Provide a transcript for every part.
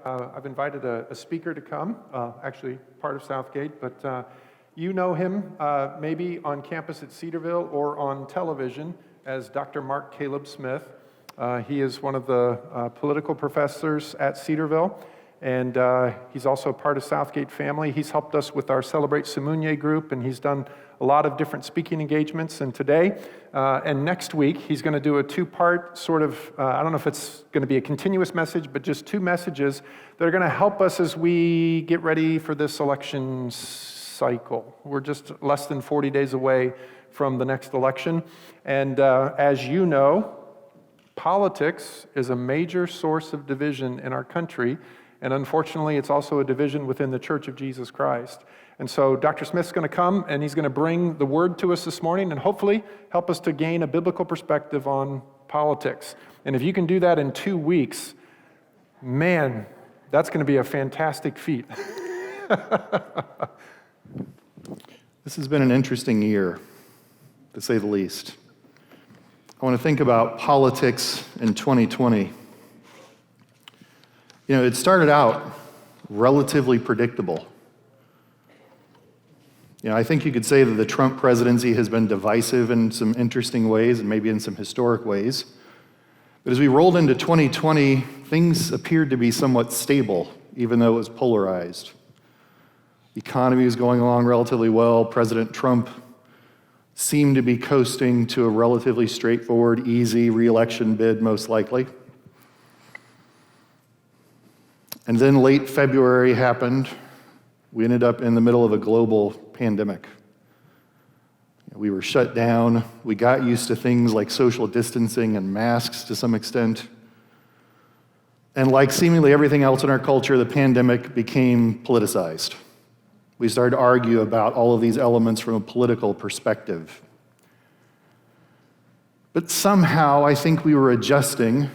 I've invited a speaker to come, actually part of Southgate, but you know him maybe on campus at Cedarville or on television as Dr. Mark Caleb Smith. He is one of the political professors at Cedarville, and he's also part of Southgate family. He's helped us with our Celebrate Simunye group, and he's done a lot of different speaking engagements. And today and next week, he's going to do a two-part sort of, I don't know if it's going to be a continuous message, but just two messages that are going to help us as we get ready for this election cycle. We're just less than 40 days away from the next election. And as you know, politics is a major source of division in our country. And unfortunately, it's also a division within the Church of Jesus Christ. And so Dr. Smith's going to come, and he's going to bring the word to us this morning and hopefully help us to gain a biblical perspective on politics. And if you can do that in 2 weeks, man, that's going to be a fantastic feat. This has been an interesting year, to say the least. I want to think about politics in 2020. You know, it started out relatively predictable. You know, I think you could say that the Trump presidency has been divisive in some interesting ways and maybe in some historic ways. But as we rolled into 2020, things appeared to be somewhat stable, even though it was polarized. The economy was going along relatively well. President Trump seemed to be coasting to a relatively straightforward, easy re-election bid, most likely. And then late February happened. We ended up in the middle of a global pandemic. We were shut down. We got used to things like social distancing and masks to some extent. And like seemingly everything else in our culture, the pandemic became politicized. We started to argue about all of these elements from a political perspective. But somehow, I think we were adjusting.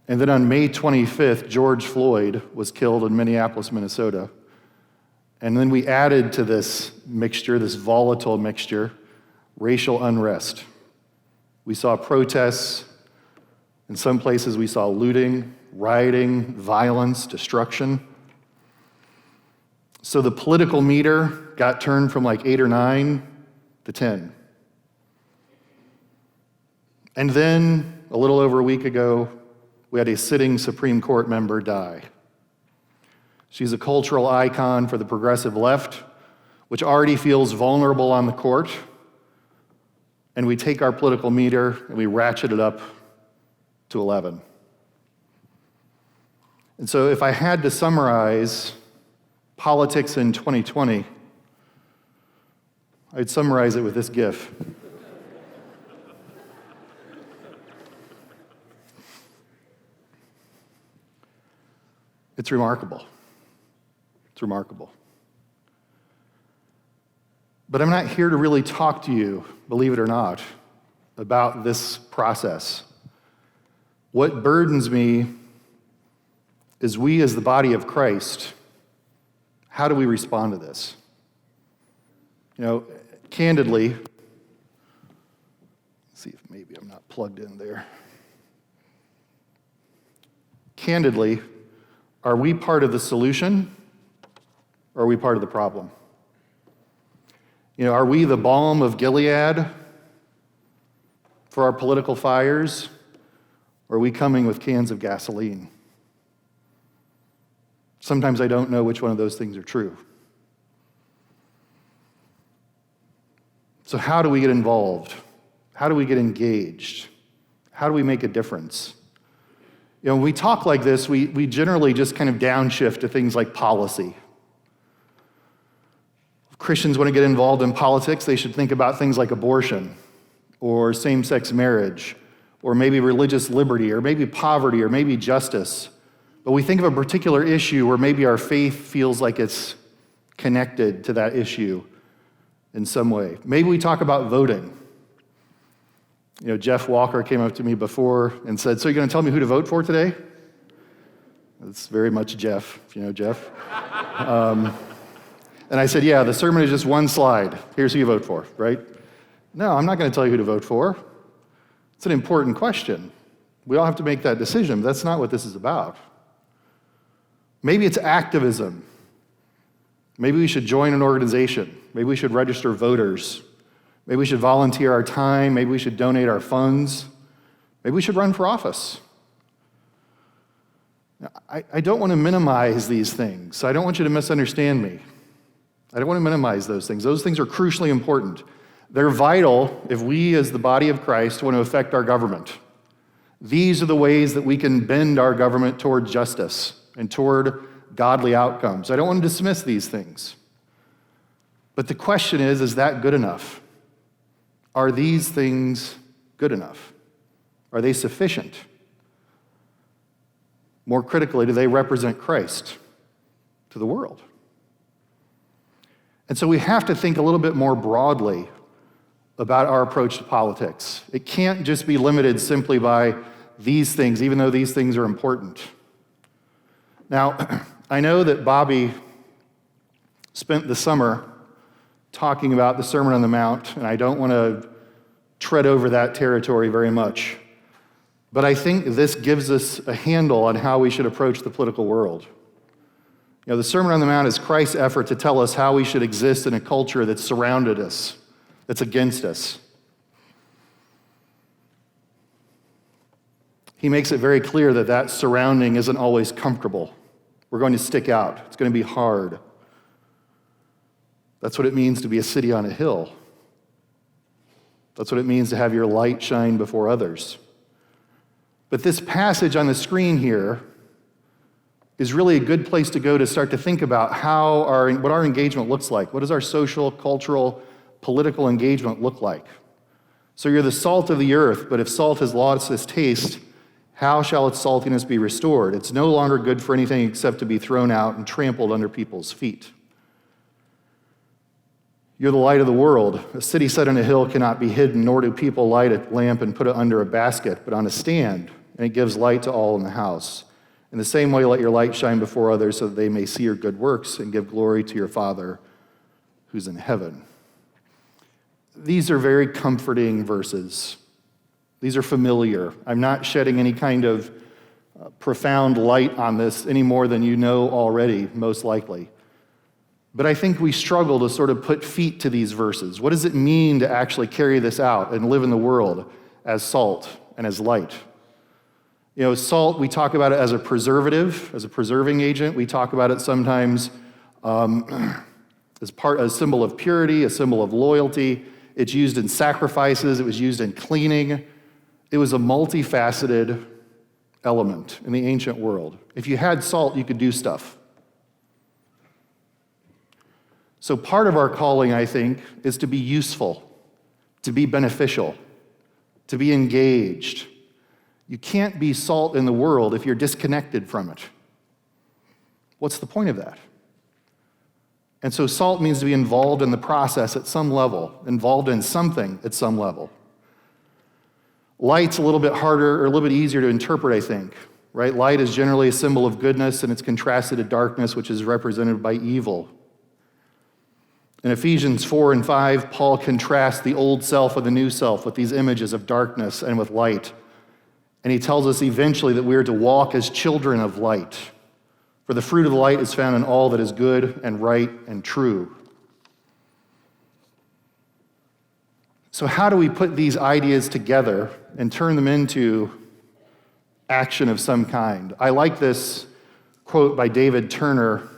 And then on May 25th, George Floyd was killed in Minneapolis, Minnesota. And then we added to this mixture, this volatile mixture, racial unrest. We saw protests. In some places, we saw looting, rioting, violence, destruction. So the political meter got turned from like 8 or 9 to 10. And then, a little over a week ago, we had a sitting Supreme Court member die. She's a cultural icon for the progressive left, which already feels vulnerable on the court. And we take our political meter and we ratchet it up to 11. And so if I had to summarize politics in 2020, I'd summarize it with this GIF. It's remarkable. It's remarkable. But I'm not here to really talk to you, believe it or not, about this process. What burdens me is we as the body of Christ, how do we respond to this? You know, candidly, let's see if maybe I'm not plugged in there. Candidly, are we part of the solution or are we part of the problem? You know, are we the balm of Gilead for our political fires, or are we coming with cans of gasoline? Sometimes I don't know which one of those things are true. So how do we get involved? How do we get engaged? How do we make a difference? You know, when we talk like this, we generally just kind of downshift to things like policy. If Christians want to get involved in politics, they should think about things like abortion, or same-sex marriage, or maybe religious liberty, or maybe poverty, or maybe justice. But we think of a particular issue where maybe our faith feels like it's connected to that issue in some way. Maybe we talk about voting. You know, Jeff Walker came up to me before and said, "So you're going to tell me who to vote for today?" That's very much Jeff, if you know Jeff. And I said, "Yeah, the sermon is just one slide. Here's who you vote for," right? No, I'm not going to tell you who to vote for. It's an important question. We all have to make that decision, but that's not what this is about. Maybe it's activism. Maybe we should join an organization. Maybe we should register voters. Maybe we should volunteer our time. Maybe we should donate our funds. Maybe we should run for office. Now, I don't want to minimize these things. I don't want you to misunderstand me. I don't want to minimize those things. Those things are crucially important. They're vital if we, as the body of Christ, want to affect our government. These are the ways that we can bend our government toward justice and toward godly outcomes. I don't want to dismiss these things. But the question is that good enough? Are these things good enough? Are they sufficient? More critically, do they represent Christ to the world? And so we have to think a little bit more broadly about our approach to politics. It can't just be limited simply by these things, even though these things are important. Now, I know that Bobby spent the summer talking about the Sermon on the Mount, and I don't want to tread over that territory very much. But I think this gives us a handle on how we should approach the political world. You know, the Sermon on the Mount is Christ's effort to tell us how we should exist in a culture that's surrounded us, that's against us. He makes it very clear that that surrounding isn't always comfortable. We're going to stick out. It's going to be hard. That's what it means to be a city on a hill. That's what it means to have your light shine before others. But this passage on the screen here is really a good place to go to start to think about what our engagement looks like. What does our social, cultural, political engagement look like? So you're the salt of the earth, but if salt has lost its taste, how shall its saltiness be restored? It's no longer good for anything except to be thrown out and trampled under people's feet. You're the light of the world. A city set on a hill cannot be hidden, nor do people light a lamp and put it under a basket, but on a stand, and it gives light to all in the house. In the same way, let your light shine before others so that they may see your good works and give glory to your Father who's in heaven. These are very comforting verses. These are familiar. I'm not shedding any kind of profound light on this any more than you know already, most likely. But I think we struggle to sort of put feet to these verses. What does it mean to actually carry this out and live in the world as salt and as light? You know, salt, we talk about it as a preservative, as a preserving agent. We talk about it sometimes as a symbol of purity, a symbol of loyalty. It's used in sacrifices. It was used in cleaning. It was a multifaceted element in the ancient world. If you had salt, you could do stuff. So part of our calling, I think, is to be useful, to be beneficial, to be engaged. You can't be salt in the world if you're disconnected from it. What's the point of that? And so salt means to be involved in the process at some level, involved in something at some level. Light's a little bit harder or a little bit easier to interpret, I think, right? Light is generally a symbol of goodness, and it's contrasted to darkness, which is represented by evil. In Ephesians 4 and 5, Paul contrasts the old self with the new self with these images of darkness and with light. And he tells us eventually that we are to walk as children of light. For the fruit of the light is found in all that is good and right and true. So how do we put these ideas together and turn them into action of some kind? I like this quote by David Turner,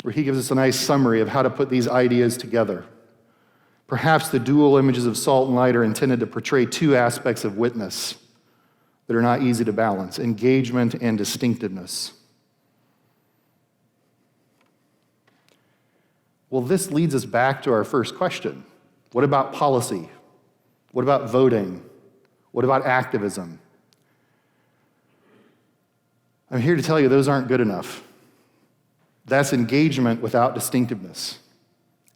where he gives us a nice summary of how to put these ideas together. Perhaps the dual images of salt and light are intended to portray two aspects of witness that are not easy to balance: engagement and distinctiveness. Well, this leads us back to our first question. What about policy? What about voting? What about activism? I'm here to tell you those aren't good enough. That's engagement without distinctiveness.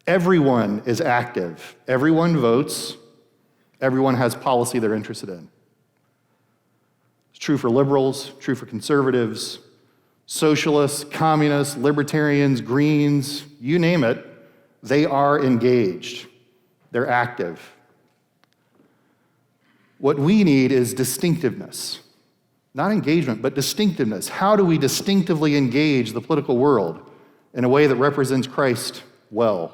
Everyone is active. Everyone votes. Everyone has policy they're interested in. It's true for liberals, true for conservatives, socialists, communists, libertarians, Greens, you name it, they are engaged. They're active. What we need is distinctiveness. Not engagement, but distinctiveness. How do we distinctively engage the political world in a way that represents Christ well?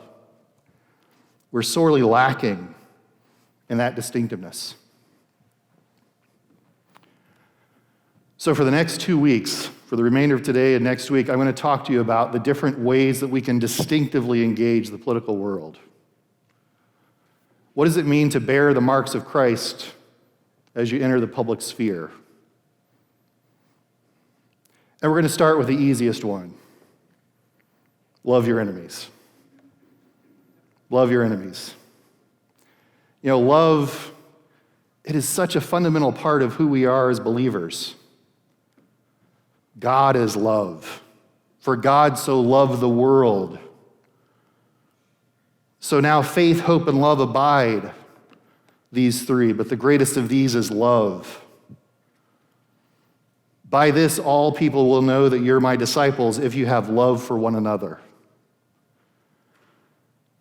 We're sorely lacking in that distinctiveness. So for the next 2 weeks, for the remainder of today and next week, I'm going to talk to you about the different ways that we can distinctively engage the political world. What does it mean to bear the marks of Christ as you enter the public sphere? And we're going to start with the easiest one. Love your enemies. Love your enemies. You know, love, it is such a fundamental part of who we are as believers. God is love. For God so loved the world. So now faith, hope, and love abide, these three, but the greatest of these is love. By this, all people will know that you're my disciples if you have love for one another.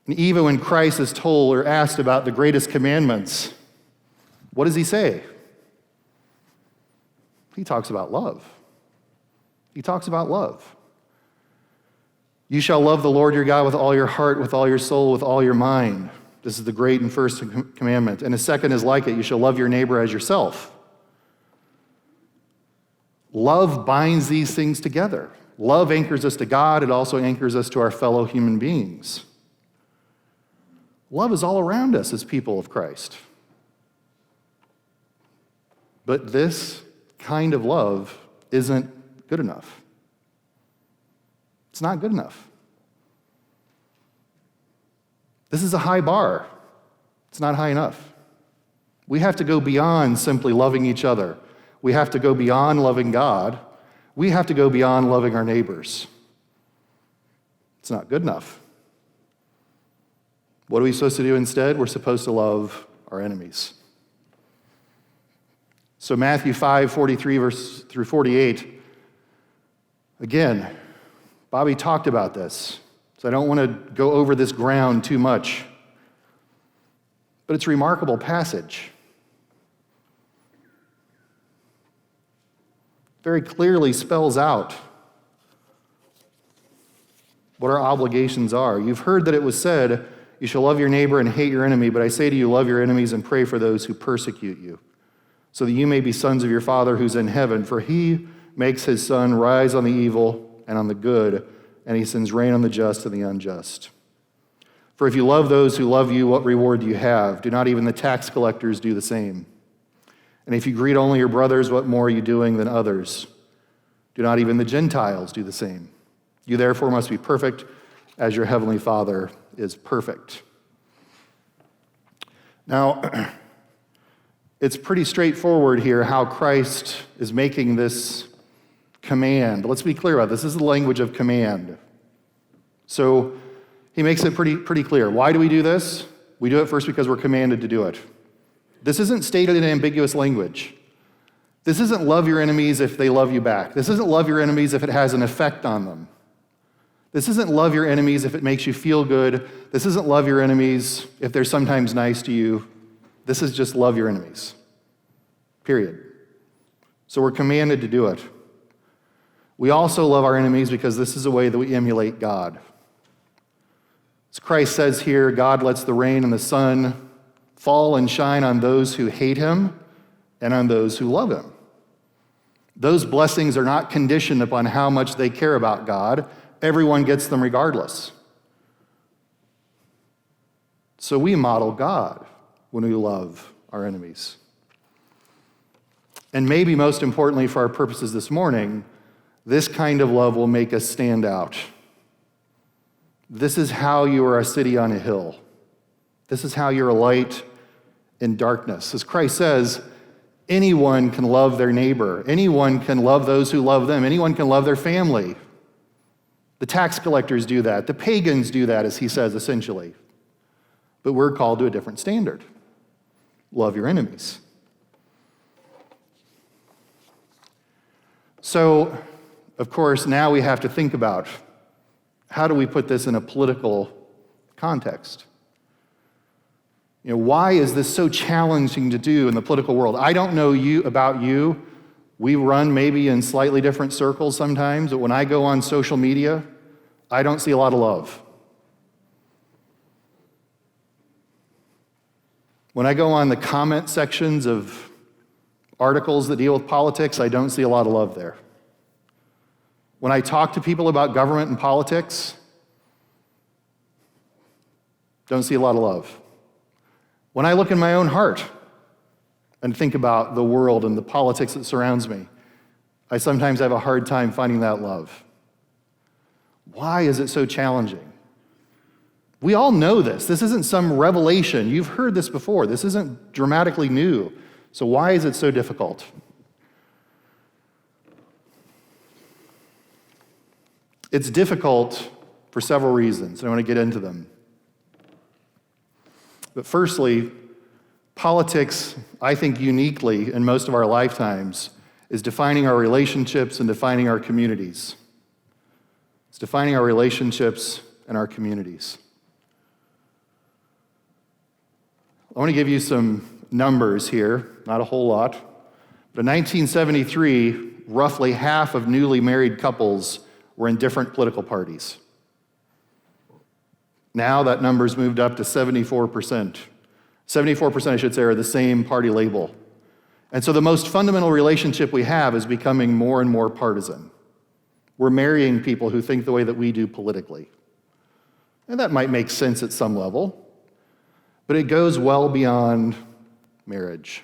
And even when Christ is told or asked about the greatest commandments, what does he say? He talks about love. He talks about love. You shall love the Lord your God with all your heart, with all your soul, with all your mind. This is the great and first commandment. And a second is like it. You shall love your neighbor as yourself. Love binds these things together. Love anchors us to God. It also anchors us to our fellow human beings. Love is all around us as people of Christ. But this kind of love isn't good enough. It's not good enough. This is a high bar. It's not high enough. We have to go beyond simply loving each other. We have to go beyond loving God. We have to go beyond loving our neighbors. It's not good enough. What are we supposed to do instead? We're supposed to love our enemies. So Matthew 5:43 verse through 48. Again, Bobby talked about this, so I don't want to go over this ground too much. But it's a remarkable passage. Very clearly spells out what our obligations are. You've heard that it was said, you shall love your neighbor and hate your enemy, but I say to you, love your enemies and pray for those who persecute you, so that you may be sons of your Father who's in heaven. For he makes his sun rise on the evil and on the good, and he sends rain on the just and the unjust. For if you love those who love you, what reward do you have? Do not even the tax collectors do the same? And if you greet only your brothers, what more are you doing than others? Do not even the Gentiles do the same? You therefore must be perfect as your heavenly Father is perfect. Now, it's pretty straightforward here how Christ is making this command. Let's be clear about this. This is the language of command. So he makes it pretty clear. Why do we do this? We do it first because we're commanded to do it. This isn't stated in ambiguous language. This isn't love your enemies if they love you back. This isn't love your enemies if it has an effect on them. This isn't love your enemies if it makes you feel good. This isn't love your enemies if they're sometimes nice to you. This is just love your enemies. Period. So we're commanded to do it. We also love our enemies because this is a way that we emulate God. As Christ says here, God lets the rain and the sun fall and shine on those who hate him and on those who love him. Those blessings are not conditioned upon how much they care about God. Everyone gets them regardless. So we model God when we love our enemies. And maybe most importantly for our purposes this morning, this kind of love will make us stand out. This is how you are a city on a hill. This is how you're a light in darkness. As Christ says, anyone can love their neighbor. Anyone can love those who love them. Anyone can love their family. The tax collectors do that. The pagans do that, as he says, essentially. But we're called to a different standard. Love your enemies. So, of course, now we have to think about how do we put this in a political context? You know, why is this so challenging to do in the political world? I don't know about you, We run maybe in slightly different circles sometimes, but when I go on social media, I don't see a lot of love. When I go on the comment sections of articles that deal with politics, I don't see a lot of love there. When I talk to people about government and politics, don't see a lot of love. When I look in my own heart and think about the world and the politics that surrounds me, I sometimes have a hard time finding that love. Why is it so challenging? We all know this. This isn't some revelation. You've heard this before. This isn't dramatically new. So why is it so difficult? It's difficult for several reasons, and I want to get into them. But firstly, politics, I think uniquely in most of our lifetimes, is defining our relationships and defining our communities. It's defining our relationships and our communities. I want to give you some numbers here, not a whole lot. But in 1973, roughly half of newly married couples were in different political parties. Now that number's moved up to 74%. 74%, I should say, are the same party label. And so the most fundamental relationship we have is becoming more and more partisan. We're marrying people who think the way that we do politically. And that might make sense at some level, but it goes well beyond marriage.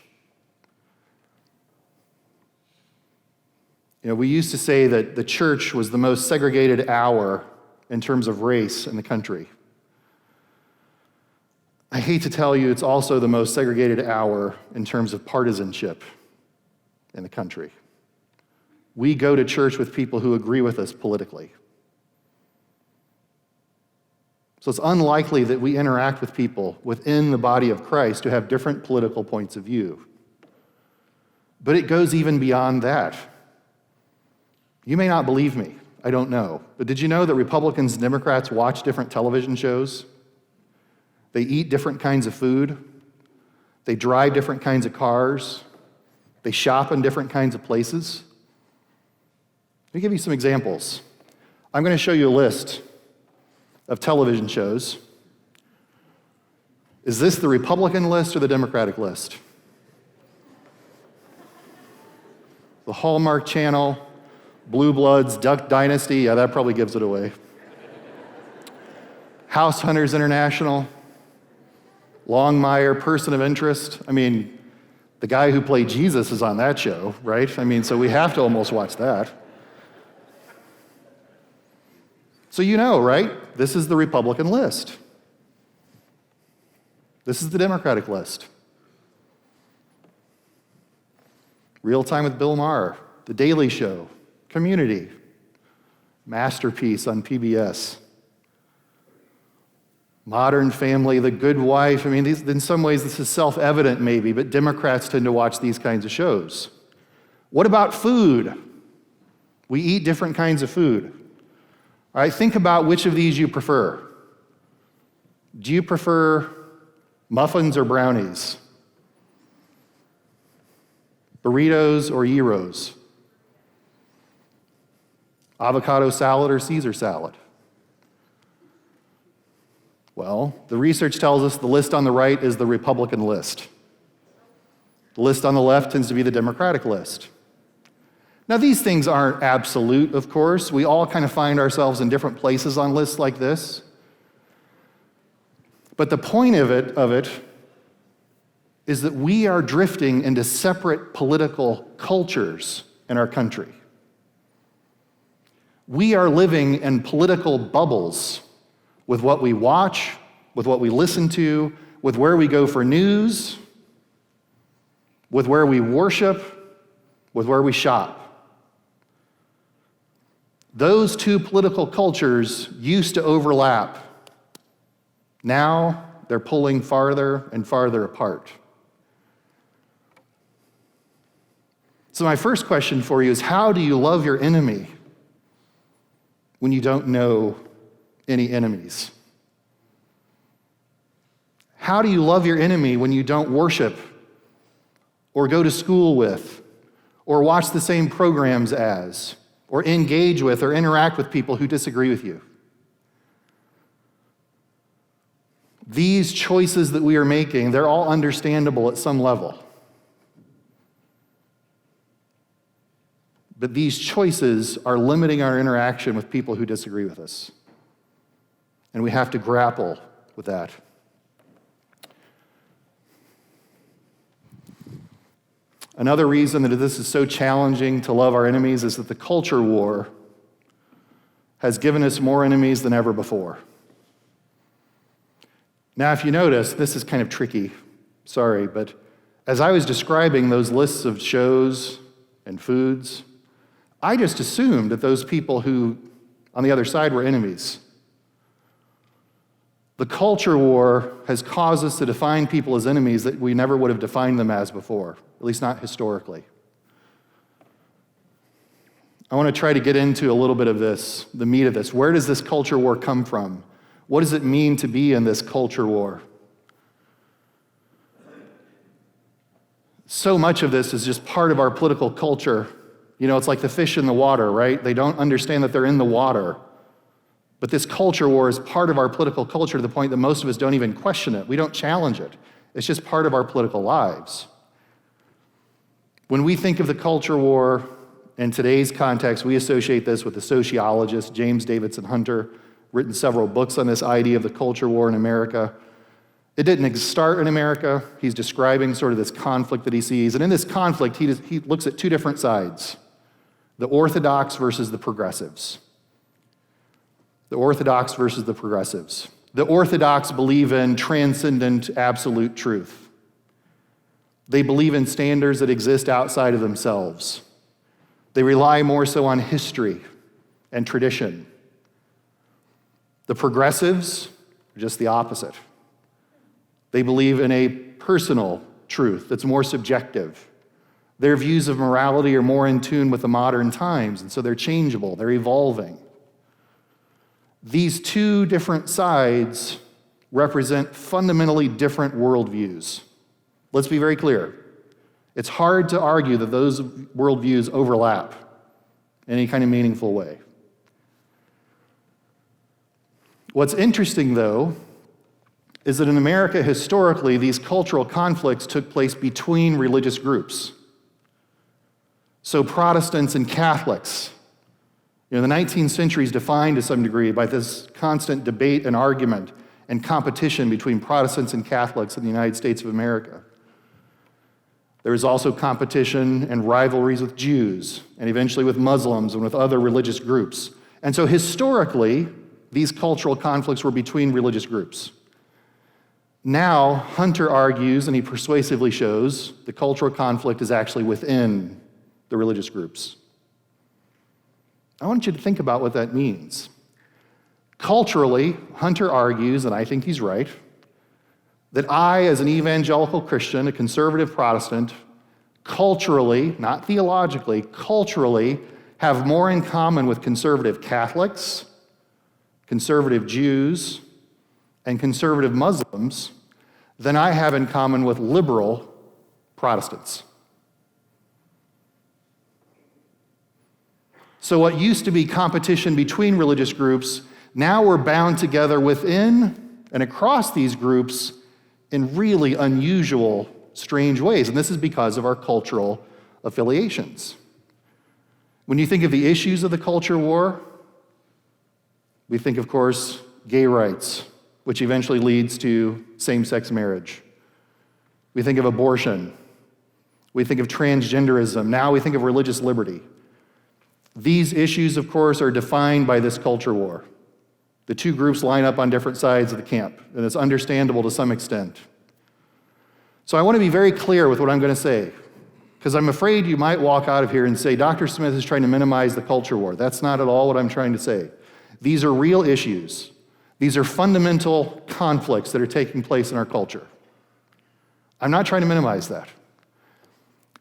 You know, we used to say that the church was the most segregated hour in terms of race in the country. I hate to tell you, it's also the most segregated hour in terms of partisanship in the country. We go to church with people who agree with us politically. So it's unlikely that we interact with people within the body of Christ who have different political points of view. But it goes even beyond that. You may not believe me, I don't know. But did you know that Republicans and Democrats watch different television shows? They eat different kinds of food. They drive different kinds of cars. They shop in different kinds of places. Let me give you some examples. I'm going to show you a list of television shows. Is this the Republican list or the Democratic list? The Hallmark Channel, Blue Bloods, Duck Dynasty, yeah, that probably gives it away. House Hunters International, Longmire, Person of Interest. I mean, the guy who played Jesus is on that show, right? I mean, so we have to almost watch that. So you know, right? This is the Republican list. This is the Democratic list. Real Time with Bill Maher, The Daily Show, Community, Masterpiece on PBS, Modern Family, The Good Wife. I mean, in some ways this is self-evident maybe, but Democrats tend to watch these kinds of shows. What about food? We eat different kinds of food. All right, think about which of these you prefer. Do you prefer muffins or brownies? Burritos or gyros? Avocado salad or Caesar salad? Well, the research tells us the list on the right is the Republican list. The list on the left tends to be the Democratic list. Now, these things aren't absolute, of course. We all kind of find ourselves in different places on lists like this. But the point of it is that we are drifting into separate political cultures in our country. We are living in political bubbles with what we watch, with what we listen to, with where we go for news, with where we worship, with where we shop. Those two political cultures used to overlap. Now they're pulling farther and farther apart. So my first question for you is, how do you love your enemy when you don't know any enemies? How do you love your enemy when you don't worship or go to school with or watch the same programs as, or engage with or interact with people who disagree with you. These choices that we are making, they're all understandable at some level. But these choices are limiting our interaction with people who disagree with us. And we have to grapple with that. Another reason that this is so challenging to love our enemies is that the culture war has given us more enemies than ever before. Now, if you notice, this is kind of tricky, sorry, but as I was describing those lists of shows and foods, I just assumed that those people who on the other side were enemies. The culture war has caused us to define people as enemies that we never would have defined them as before, at least not historically. I want to try to get into a little bit of this, the meat of this. Where does this culture war come from? What does it mean to be in this culture war? So much of this is just part of our political culture. You know, it's like the fish in the water, right? They don't understand that they're in the water. But this culture war is part of our political culture to the point that most of us don't even question it. We don't challenge it. It's just part of our political lives. When we think of the culture war in today's context, we associate this with the sociologist James Davidson Hunter, written several books on this idea of the culture war in America. It didn't start in America. He's describing sort of this conflict that he sees. And in this conflict, he looks at two different sides, the orthodox versus the progressives. The orthodox versus the progressives. The orthodox believe in transcendent absolute truth. They believe in standards that exist outside of themselves. They rely more so on history and tradition. The progressives are just the opposite. They believe in a personal truth that's more subjective. Their views of morality are more in tune with the modern times, and so they're changeable, they're evolving. These two different sides represent fundamentally different worldviews. Let's be very clear. It's hard to argue that those worldviews overlap in any kind of meaningful way. What's interesting, though, is that in America, historically, these cultural conflicts took place between religious groups. So Protestants and Catholics, the 19th century is defined to some degree by this constant debate and argument and competition between Protestants and Catholics in the United States of America. There is also competition and rivalries with Jews, and eventually with Muslims and with other religious groups. And so historically, these cultural conflicts were between religious groups. Now, Hunter argues, and he persuasively shows, the cultural conflict is actually within the religious groups. I want you to think about what that means. Culturally, Hunter argues, and I think he's right, that I, as an evangelical Christian, a conservative Protestant, culturally, not theologically, culturally, have more in common with conservative Catholics, conservative Jews, and conservative Muslims than I have in common with liberal Protestants. So what used to be competition between religious groups, now we're bound together within and across these groups in really unusual, strange ways. And this is because of our cultural affiliations. When you think of the issues of the culture war, we think, of course, gay rights, which eventually leads to same-sex marriage. We think of abortion. We think of transgenderism. Now we think of religious liberty. These issues, of course, are defined by this culture war. The two groups line up on different sides of the camp, and it's understandable to some extent. So I want to be very clear with what I'm going to say, because I'm afraid you might walk out of here and say, Dr. Smith is trying to minimize the culture war. That's not at all what I'm trying to say. These are real issues. These are fundamental conflicts that are taking place in our culture. I'm not trying to minimize that.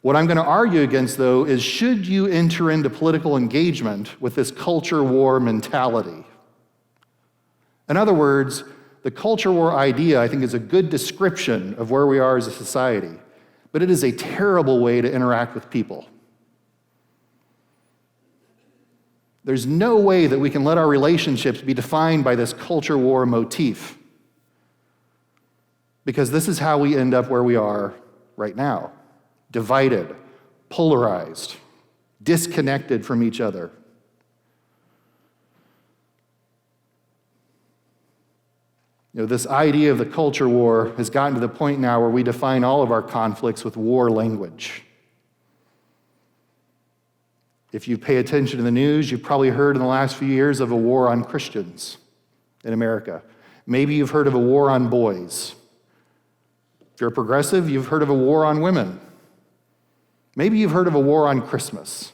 What I'm going to argue against, though, is should you enter into political engagement with this culture war mentality? In other words, the culture war idea, I think, is a good description of where we are as a society, but it is a terrible way to interact with people. There's no way that we can let our relationships be defined by this culture war motif, because this is how we end up where we are right now, divided, polarized, disconnected from each other. This idea of the culture war has gotten to the point now where we define all of our conflicts with war language. If you pay attention to the news, you've probably heard in the last few years of a war on Christians in America. Maybe you've heard of a war on boys. If you're a progressive, you've heard of a war on women. Maybe you've heard of a war on Christmas.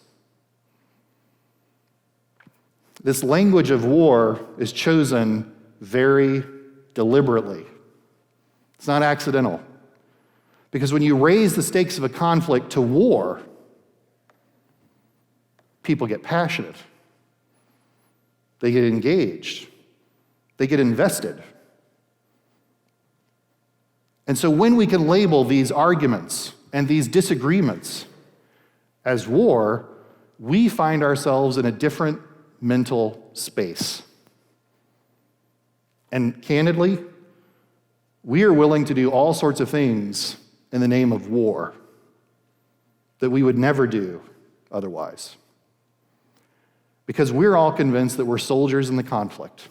This language of war is chosen very deliberately. It's not accidental. Because when you raise the stakes of a conflict to war, people get passionate. They get engaged. They get invested. And so when we can label these arguments and these disagreements as war, we find ourselves in a different mental space. And candidly, we are willing to do all sorts of things in the name of war that we would never do otherwise. Because we're all convinced that we're soldiers in the conflict.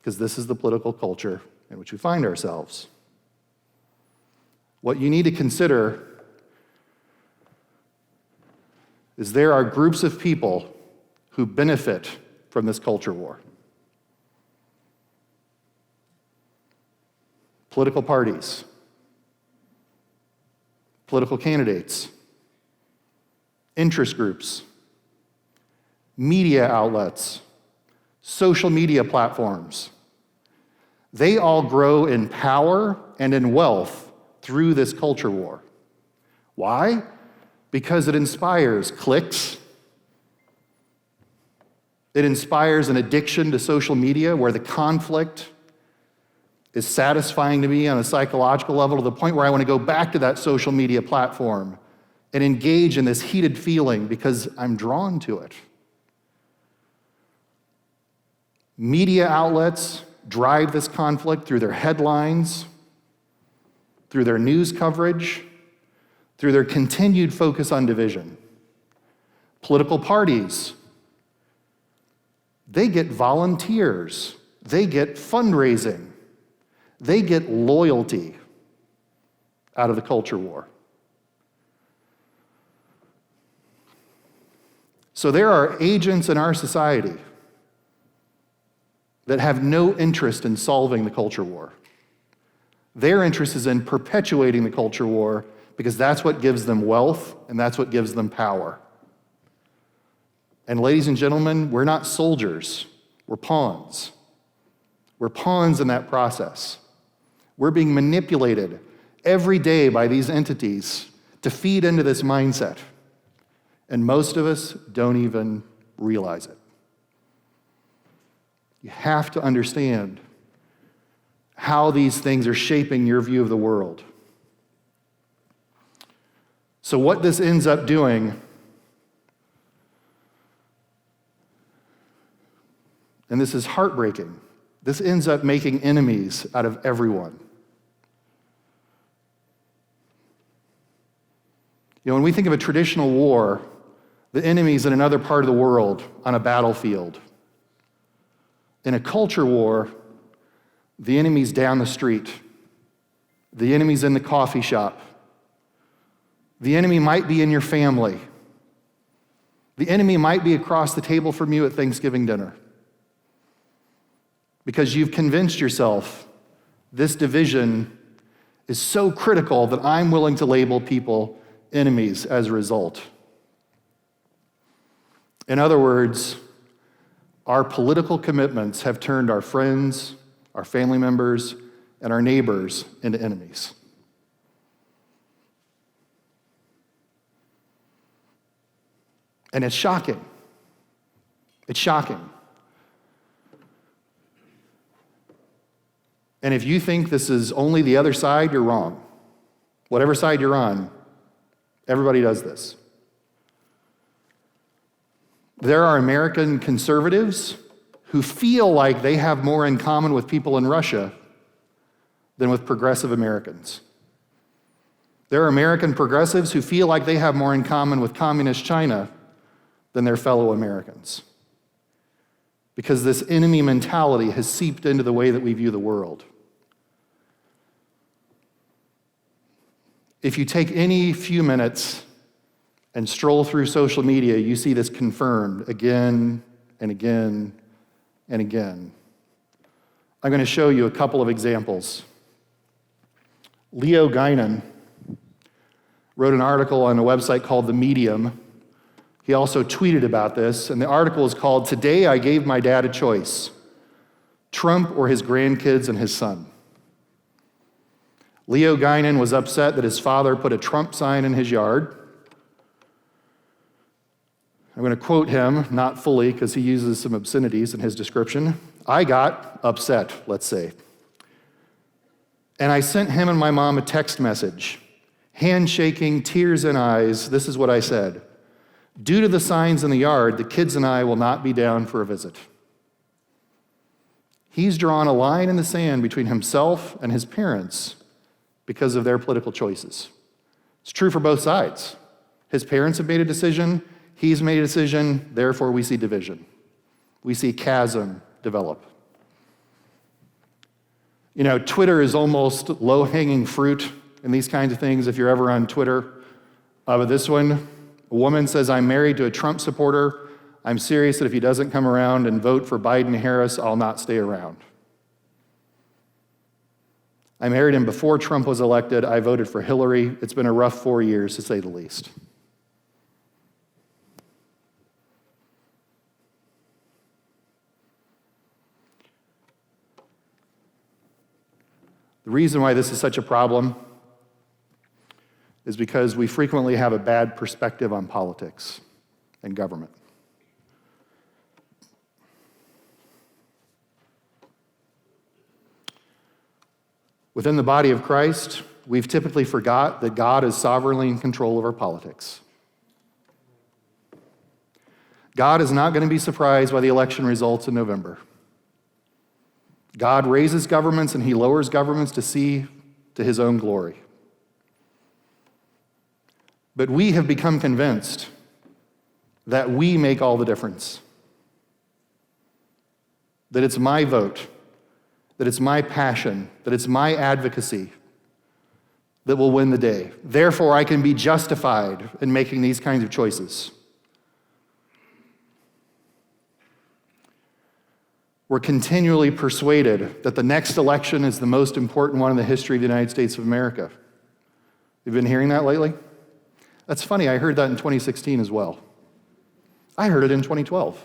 Because this is the political culture in which we find ourselves. What you need to consider is there are groups of people who benefit from this culture war. Political parties, political candidates, interest groups, media outlets, social media platforms. They all grow in power and in wealth through this culture war. Why? Because it inspires clicks. It inspires an addiction to social media where the conflict is satisfying to me on a psychological level to the point where I want to go back to that social media platform and engage in this heated feeling because I'm drawn to it. Media outlets drive this conflict through their headlines, through their news coverage, through their continued focus on division. Political parties, they get volunteers, they get fundraising, they get loyalty out of the culture war. So there are agents in our society that have no interest in solving the culture war. Their interest is in perpetuating the culture war because that's what gives them wealth and that's what gives them power. And ladies and gentlemen, we're not soldiers, we're pawns. We're pawns in that process. We're being manipulated every day by these entities to feed into this mindset. And most of us don't even realize it. You have to understand how these things are shaping your view of the world. So what this ends up doing, and this is heartbreaking, this ends up making enemies out of everyone. When we think of a traditional war, the enemy's in another part of the world on a battlefield. In a culture war, the enemy's down the street. The enemy's in the coffee shop. The enemy might be in your family. The enemy might be across the table from you at Thanksgiving dinner. Because you've convinced yourself this division is so critical that I'm willing to label people enemies as a result. In other words, our political commitments have turned our friends, our family members, and our neighbors into enemies. And it's shocking. It's shocking. And if you think this is only the other side, you're wrong. Whatever side you're on, everybody does this. There are American conservatives who feel like they have more in common with people in Russia than with progressive Americans. There are American progressives who feel like they have more in common with communist China than their fellow Americans. Because this enemy mentality has seeped into the way that we view the world. If you take any few minutes and stroll through social media, you see this confirmed again and again and again. I'm going to show you a couple of examples. Leo Guinan wrote an article on a website called The Medium. He also tweeted about this, and the article is called, "Today I Gave My Dad a Choice, Trump or His Grandkids and His Son." Leo Guinan was upset that his father put a Trump sign in his yard. I'm going to quote him, not fully, because he uses some obscenities in his description. "I got upset, let's say. And I sent him and my mom a text message. Handshaking, tears in eyes, this is what I said. Due to the signs in the yard, the kids and I will not be down for a visit." He's drawn a line in the sand between himself and his parents because of their political choices. It's true for both sides. His parents have made a decision, he's made a decision, therefore we see division. We see chasm develop. You know, Twitter is almost low-hanging fruit in these kinds of things if you're ever on Twitter. But this one, a woman says, "I'm married to a Trump supporter. I'm serious that if he doesn't come around and vote for Biden-Harris, I'll not stay around. I married him before Trump was elected. I voted for Hillary. It's been a rough 4 years, to say the least." The reason why this is such a problem is because we frequently have a bad perspective on politics and government. Within the body of Christ, we've typically forgot that God is sovereignly in control of our politics. God is not going to be surprised by the election results in November. God raises governments and he lowers governments to see to his own glory. But we have become convinced that we make all the difference. That it's my vote, that it's my passion, that it's my advocacy that will win the day. Therefore, I can be justified in making these kinds of choices. We're continually persuaded that the next election is the most important one in the history of the United States of America. You've been hearing that lately? That's funny, I heard that in 2016 as well. I heard it in 2012.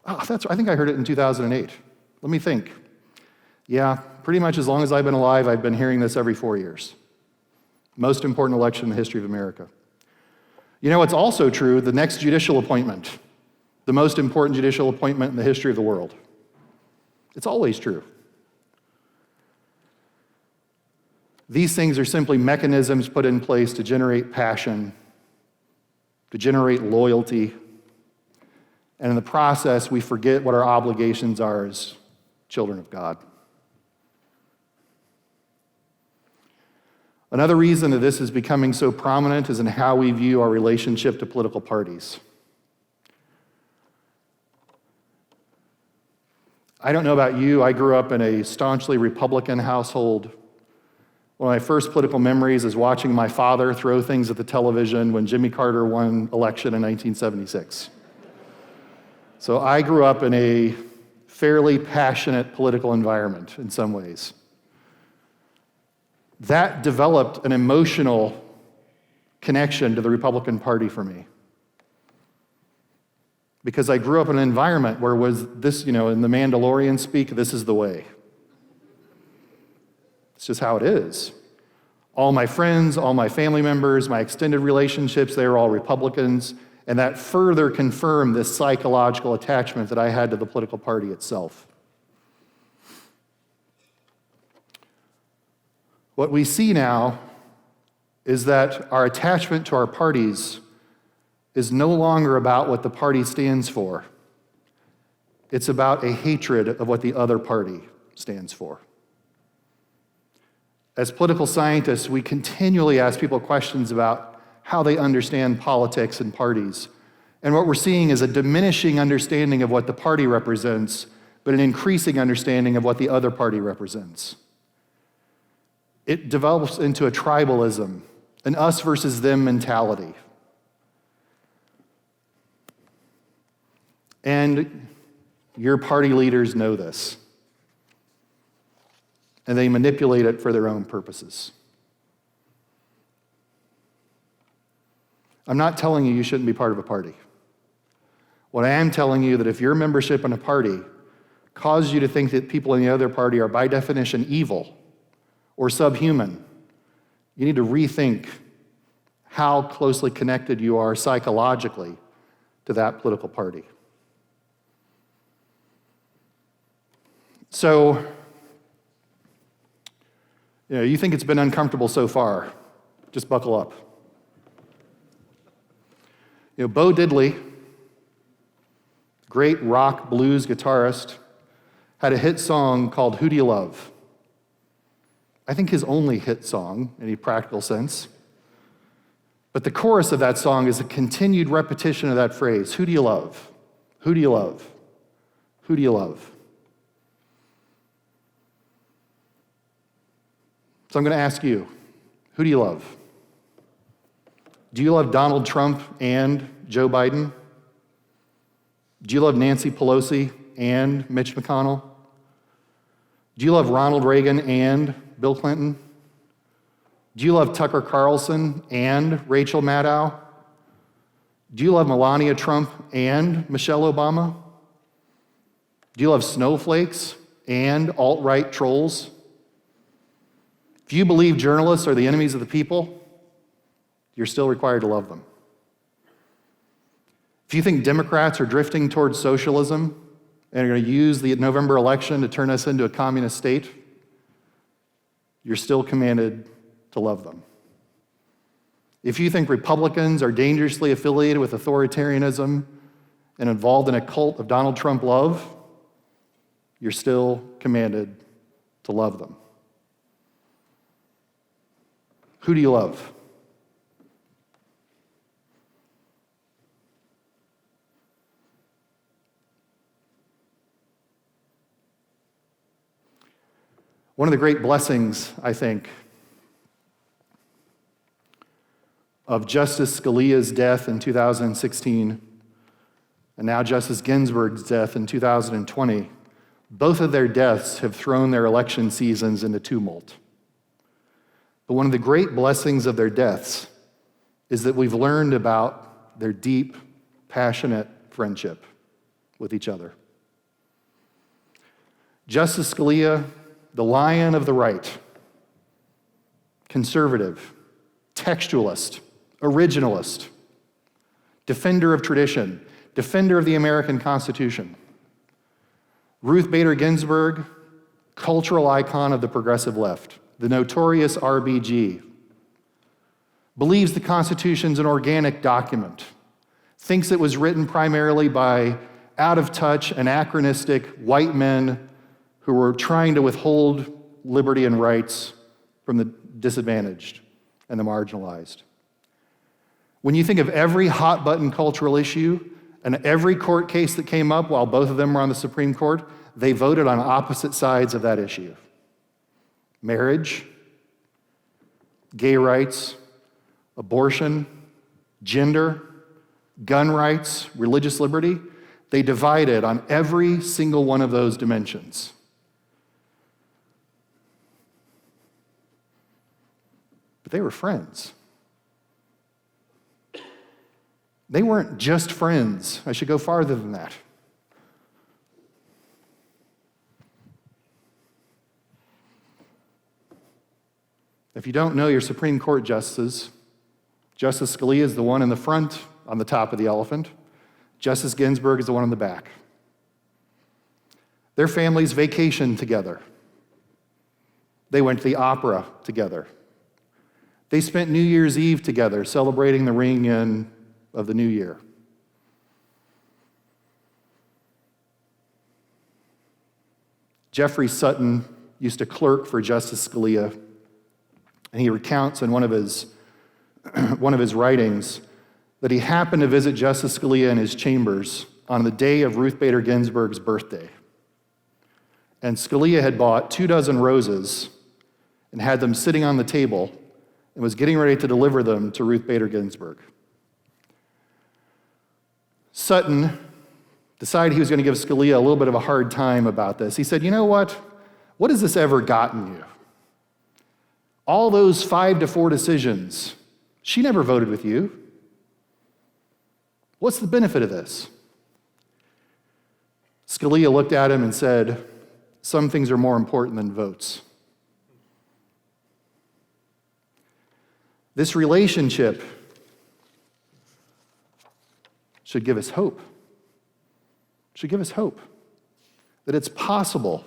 I think I heard it in 2008. Let me think. Yeah, pretty much as long as I've been alive, I've been hearing this every 4 years. Most important election in the history of America. You know, it's also true, the next judicial appointment, the most important judicial appointment in the history of the world. It's always true. These things are simply mechanisms put in place to generate passion, to generate loyalty, and in the process, we forget what our obligations are as children of God. Another reason that this is becoming so prominent is in how we view our relationship to political parties. I don't know about you, I grew up in a staunchly Republican household. One of my first political memories is watching my father throw things at the television when Jimmy Carter won election in 1976. So I grew up in a fairly passionate political environment in some ways. That developed an emotional connection to the Republican Party for me. Because I grew up in an environment where was this, in the Mandalorian speak, this is the way. It's just how it is. All my friends, all my family members, my extended relationships, they were all Republicans, and that further confirmed this psychological attachment that I had to the political party itself. What we see now is that our attachment to our parties is no longer about what the party stands for. It's about a hatred of what the other party stands for. As political scientists, we continually ask people questions about how they understand politics and parties. And what we're seeing is a diminishing understanding of what the party represents, but an increasing understanding of what the other party represents. It develops into a tribalism, an us versus them mentality. And your party leaders know this. And they manipulate it for their own purposes. I'm not telling you shouldn't be part of a party. What I am telling you that if your membership in a party causes you to think that people in the other party are by definition evil or subhuman, you need to rethink how closely connected you are psychologically to that political party. So, you think it's been uncomfortable so far. Just buckle up. Bo Diddley, great rock blues guitarist, had a hit song called Who Do You Love? I think his only hit song in any practical sense. But the chorus of that song is a continued repetition of that phrase, who do you love? Who do you love? Who do you love? So I'm going to ask you, who do you love? Do you love Donald Trump and Joe Biden? Do you love Nancy Pelosi and Mitch McConnell? Do you love Ronald Reagan and Bill Clinton? Do you love Tucker Carlson and Rachel Maddow? Do you love Melania Trump and Michelle Obama? Do you love snowflakes and alt-right trolls? If you believe journalists are the enemies of the people, you're still required to love them. If you think Democrats are drifting towards socialism and are going to use the November election to turn us into a communist state, you're still commanded to love them. If you think Republicans are dangerously affiliated with authoritarianism and involved in a cult of Donald Trump love, you're still commanded to love them. Who do you love? One of the great blessings, I think, of Justice Scalia's death in 2016 and now Justice Ginsburg's death in 2020, both of their deaths have thrown their election seasons into tumult. But one of the great blessings of their deaths is that we've learned about their deep, passionate friendship with each other. Justice Scalia, the lion of the right, conservative, textualist, originalist, defender of tradition, defender of the American Constitution. Ruth Bader Ginsburg, cultural icon of the progressive left, the notorious RBG, believes the Constitution's an organic document, thinks it was written primarily by out-of-touch, anachronistic white men who were trying to withhold liberty and rights from the disadvantaged and the marginalized. When you think of every hot-button cultural issue and every court case that came up while both of them were on the Supreme Court, they voted on opposite sides of that issue. Marriage, gay rights, abortion, gender, gun rights, religious liberty, they divided on every single one of those dimensions. But they were friends. They weren't just friends. I should go farther than that. If you don't know your Supreme Court justices, Justice Scalia is the one in the front on the top of the elephant. Justice Ginsburg is the one in the back. Their families vacationed together. They went to the opera together. They spent New Year's Eve together celebrating the reunion of the new year. Jeffrey Sutton used to clerk for Justice Scalia, and he recounts in one of his writings that he happened to visit Justice Scalia in his chambers on the day of Ruth Bader Ginsburg's birthday. And Scalia had bought 24 roses and had them sitting on the table and was getting ready to deliver them to Ruth Bader Ginsburg. Sutton decided he was going to give Scalia a little bit of a hard time about this. He said, "You know what? What has this ever gotten you? All those 5-4 decisions, she never voted with you. What's the benefit of this?" Scalia looked at him and said, "Some things are more important than votes." This relationship should give us hope. Should give us hope that it's possible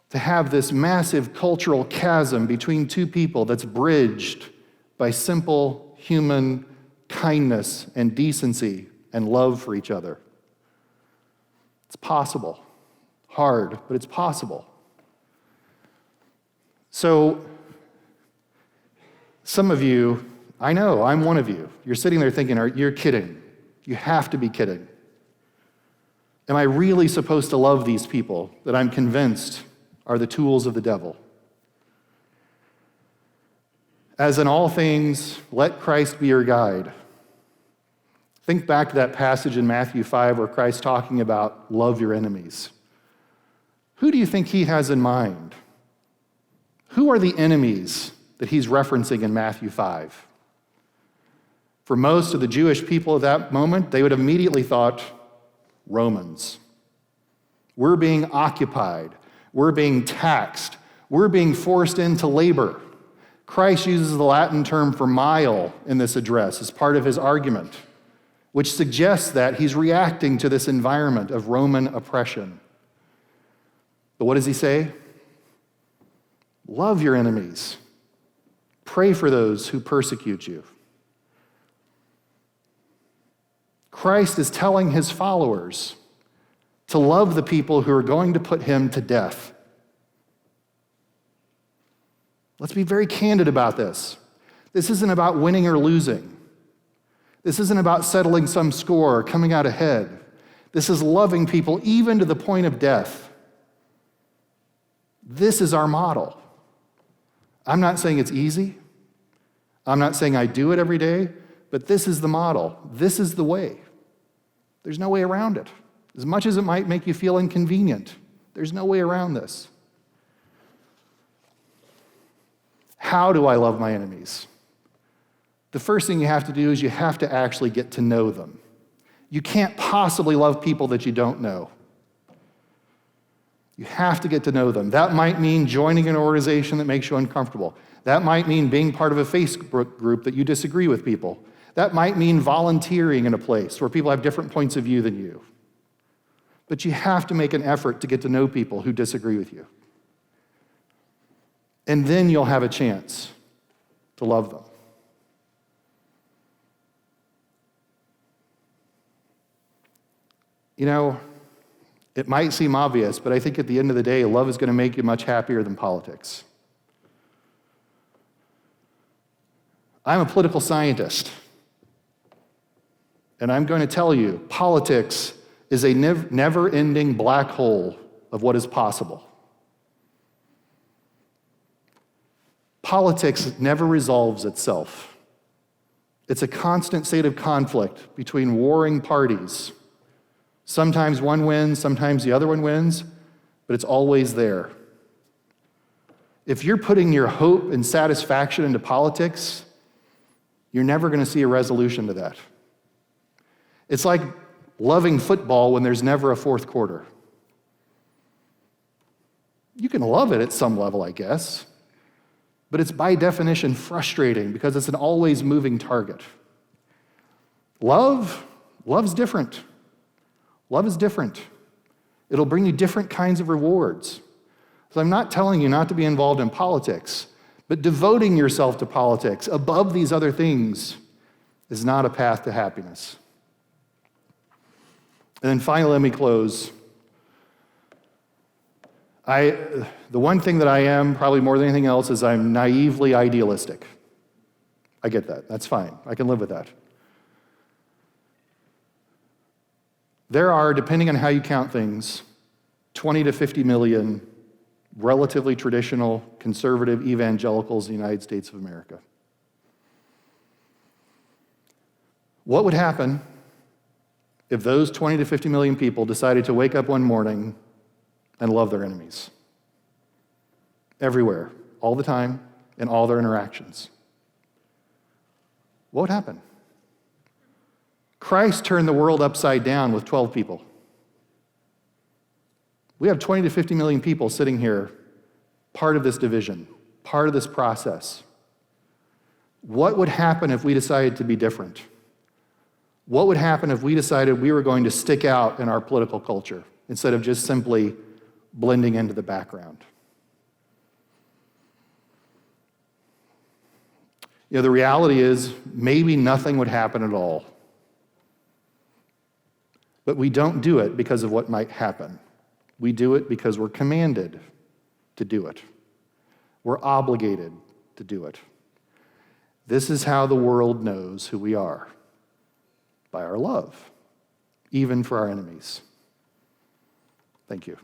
to have this massive cultural chasm between two people that's bridged by simple human kindness and decency and love for each other. It's possible. Hard, but it's possible. So, some of you, I know, I'm one of you, you're sitting there thinking, you're kidding. You have to be kidding. Am I really supposed to love these people that I'm convinced are the tools of the devil? As in all things, let Christ be your guide. Think back to that passage in Matthew 5 where Christ's talking about love your enemies. Who do you think he has in mind? Who are the enemies that he's referencing in Matthew 5? For most of the Jewish people at that moment, they would have immediately thought, Romans. We're being occupied. We're being taxed. We're being forced into labor. Christ uses the Latin term for mile in this address as part of his argument, which suggests that he's reacting to this environment of Roman oppression. But what does he say? Love your enemies. Pray for those who persecute you. Christ is telling his followers to love the people who are going to put him to death. Let's be very candid about this. This isn't about winning or losing. This isn't about settling some score or coming out ahead. This is loving people even to the point of death. This is our model. I'm not saying it's easy. I'm not saying I do it every day, but this is the model. This is the way. There's no way around it. As much as it might make you feel inconvenient, there's no way around this. How do I love my enemies? The first thing you have to do is you have to actually get to know them. You can't possibly love people that you don't know. You have to get to know them. That might mean joining an organization that makes you uncomfortable. That might mean being part of a Facebook group that you disagree with people. That might mean volunteering in a place where people have different points of view than you. But you have to make an effort to get to know people who disagree with you. And then you'll have a chance to love them. You know, it might seem obvious, but I think at the end of the day, love is going to make you much happier than politics. I'm a political scientist, and I'm going to tell you, politics is a never-ending black hole of what is possible. Politics never resolves itself. It's a constant state of conflict between warring parties. Sometimes one wins, sometimes the other one wins, but it's always there. If you're putting your hope and satisfaction into politics, you're never going to see a resolution to that. It's like loving football when there's never a fourth quarter. You can love it at some level, I guess, but it's by definition frustrating because it's an always moving target. Love's different. Love is different. It'll bring you different kinds of rewards. So I'm not telling you not to be involved in politics, but devoting yourself to politics above these other things is not a path to happiness. And then finally, let me close. The one thing that I am, probably more than anything else, is I'm naively idealistic. I get that. That's fine. I can live with that. There are, depending on how you count things, 20 to 50 million relatively traditional, conservative evangelicals in the United States of America. What would happen if those 20 to 50 million people decided to wake up one morning and love their enemies? Everywhere, all the time, in all their interactions. What would happen? Christ turned the world upside down with 12 people. We have 20 to 50 million people sitting here, part of this division, part of this process. What would happen if we decided to be different? What would happen if we decided we were going to stick out in our political culture instead of just simply blending into the background? You know, the reality is maybe nothing would happen at all. But we don't do it because of what might happen. We do it because we're commanded to do it. We're obligated to do it. This is how the world knows who we are, by our love, even for our enemies. Thank you.